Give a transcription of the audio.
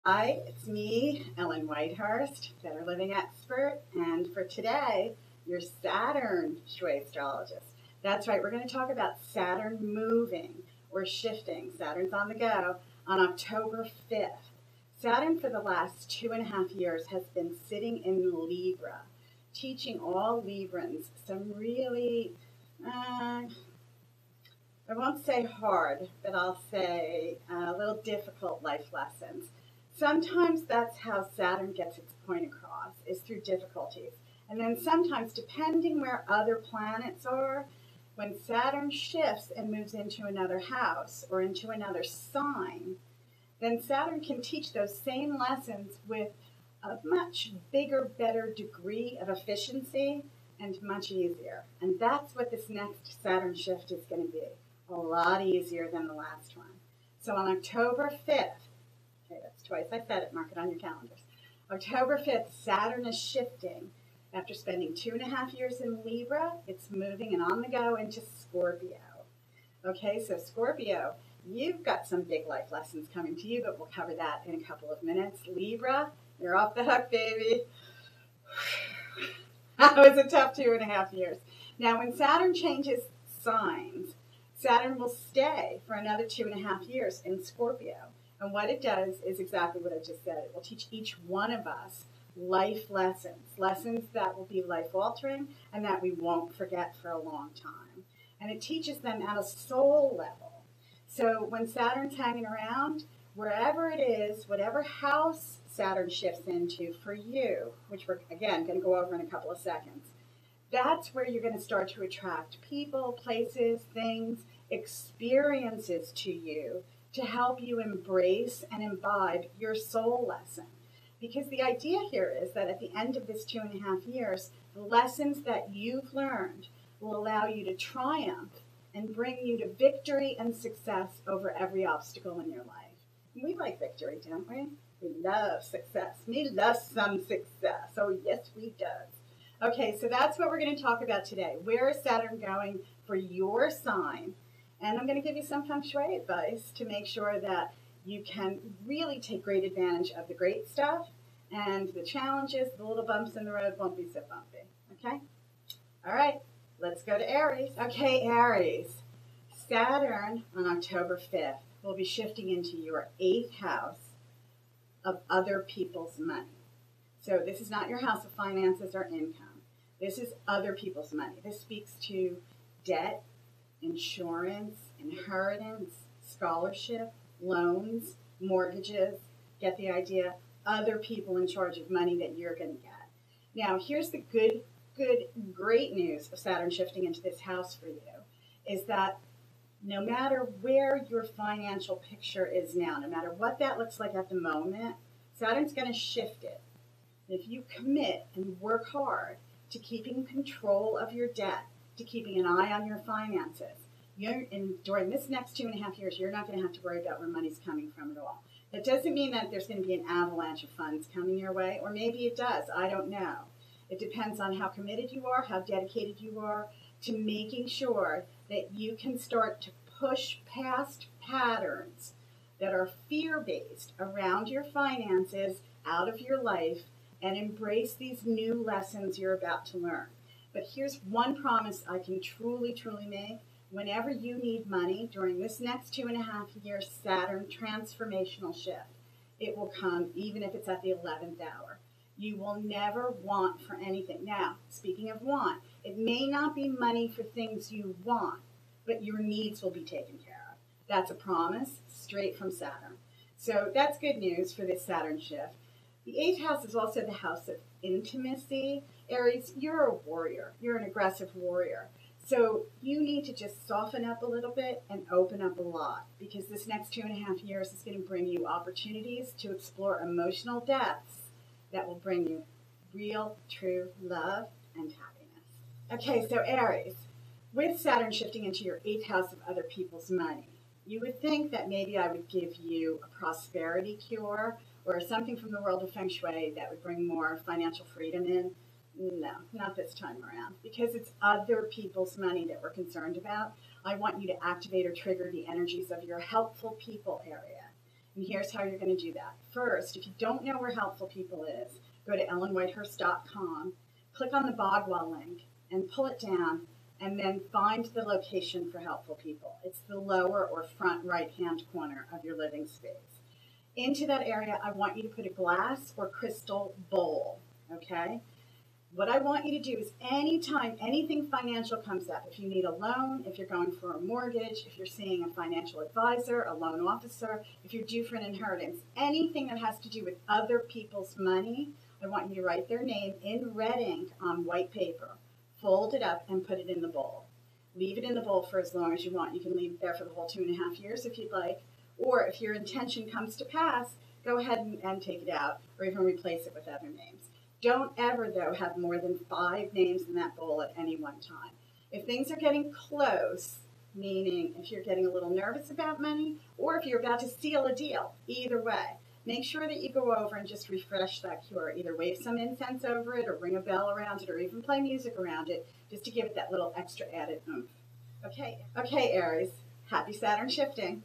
Hi, it's me, Ellen Whitehurst, Better Living Expert, and for today, your Saturn Shui Astrologist. That's right, we're going to talk about Saturn moving or shifting. Saturn's on the go on October 5th. Saturn, for the last 2.5 years, has been sitting in Libra, teaching all Librans some really, I won't say hard, but I'll say a little difficult life lessons. Sometimes that's how Saturn gets its point across, is through difficulties. And then sometimes, depending where other planets are, when Saturn shifts and moves into another house or into another sign, then Saturn can teach those same lessons with a much bigger, better degree of efficiency and much easier. And that's what this next Saturn shift is going to be. A lot easier than the last one. So on October 5th, okay, that's twice I said it, mark it on your calendars. October 5th, Saturn is shifting. After spending 2.5 years in Libra, it's moving and on the go into Scorpio. Okay, so Scorpio, you've got some big life lessons coming to you, but we'll cover that in a couple of minutes. Libra, you're off the hook, baby. That was a tough 2.5 years. Now, when Saturn changes signs, Saturn will stay for another 2.5 years in Scorpio. And what it does is exactly what I just said. It will teach each one of us life lessons, lessons that will be life-altering and that we won't forget for a long time. And it teaches them at a soul level. So when Saturn's hanging around, wherever it is, whatever house Saturn shifts into for you, which we're, again, going to go over in a couple of seconds, that's where you're going to start to attract people, places, things, experiences to you to help you embrace and imbibe your soul lesson. Because the idea here is that at the end of this 2.5 years, the lessons that you've learned will allow you to triumph and bring you to victory and success over every obstacle in your life. And we like victory, don't we? We love success. Me loves some success. Oh, yes, we does. Okay, so that's what we're going to talk about today. Where is Saturn going for your sign? And I'm going to give you some feng shui advice to make sure that you can really take great advantage of the great stuff, and the challenges, the little bumps in the road won't be so bumpy. Okay? All right, let's go to Aries. Okay, Aries. Saturn on October 5th will be shifting into your 8th house of other people's money. So this is not your house of finances or income. This is other people's money. This speaks to debt, insurance, inheritance, scholarship, loans, mortgages. Get the idea? Other people in charge of money that you're going to get. Now, here's the great news of Saturn shifting into this house for you, is that no matter where your financial picture is now, no matter what that looks like at the moment, Saturn's going to shift it. If you commit and work hard to keeping control of your debt, to keeping an eye on your finances, during this next 2.5 years, you're not going to have to worry about where money's coming from at all. That doesn't mean that there's going to be an avalanche of funds coming your way, or maybe it does. I don't know. It depends on how committed you are, how dedicated you are to making sure that you can start to push past patterns that are fear-based around your finances out of your life and embrace these new lessons you're about to learn. But here's one promise I can truly make. Whenever you need money during this next 2.5 year Saturn transformational shift, it will come even if it's at the 11th hour. You will never want for anything. Now, speaking of want, it may not be money for things you want, but your needs will be taken care of. That's a promise straight from Saturn. So that's good news for this Saturn shift. The 8th house is also the house of intimacy. Aries, you're a warrior. You're an aggressive warrior. So you need to just soften up a little bit and open up a lot, because this next 2.5 years is going to bring you opportunities to explore emotional depths that will bring you real, true love and happiness. Okay, so Aries, with Saturn shifting into your 8th house of other people's money, you would think that maybe I would give you a prosperity cure or something from the world of feng shui that would bring more financial freedom in. No, not this time around, because it's other people's money that we're concerned about. I want you to activate or trigger the energies of your helpful people area. And here's how you're going to do that. First, if you don't know where Helpful People is, go to ellenwhitehurst.com, click on the Bogwell link, and pull it down, and then find the location for Helpful People. It's the lower or front right-hand corner of your living space. Into that area, I want you to put a glass or crystal bowl, okay? What I want you to do is anytime anything financial comes up, if you need a loan, if you're going for a mortgage, if you're seeing a financial advisor, a loan officer, if you're due for an inheritance, anything that has to do with other people's money, I want you to write their name in red ink on white paper, fold it up, and put it in the bowl. Leave it in the bowl for as long as you want. You can leave it there for the whole 2.5 years if you'd like, or if your intention comes to pass, go ahead and take it out or even replace it with other names. Don't ever, though, have more than 5 names in that bowl at any one time. If things are getting close, meaning if you're getting a little nervous about money or if you're about to seal a deal, either way, make sure that you go over and just refresh that cure. Either wave some incense over it or ring a bell around it or even play music around it just to give it that little extra added oomph. Okay, Aries, happy Saturn shifting.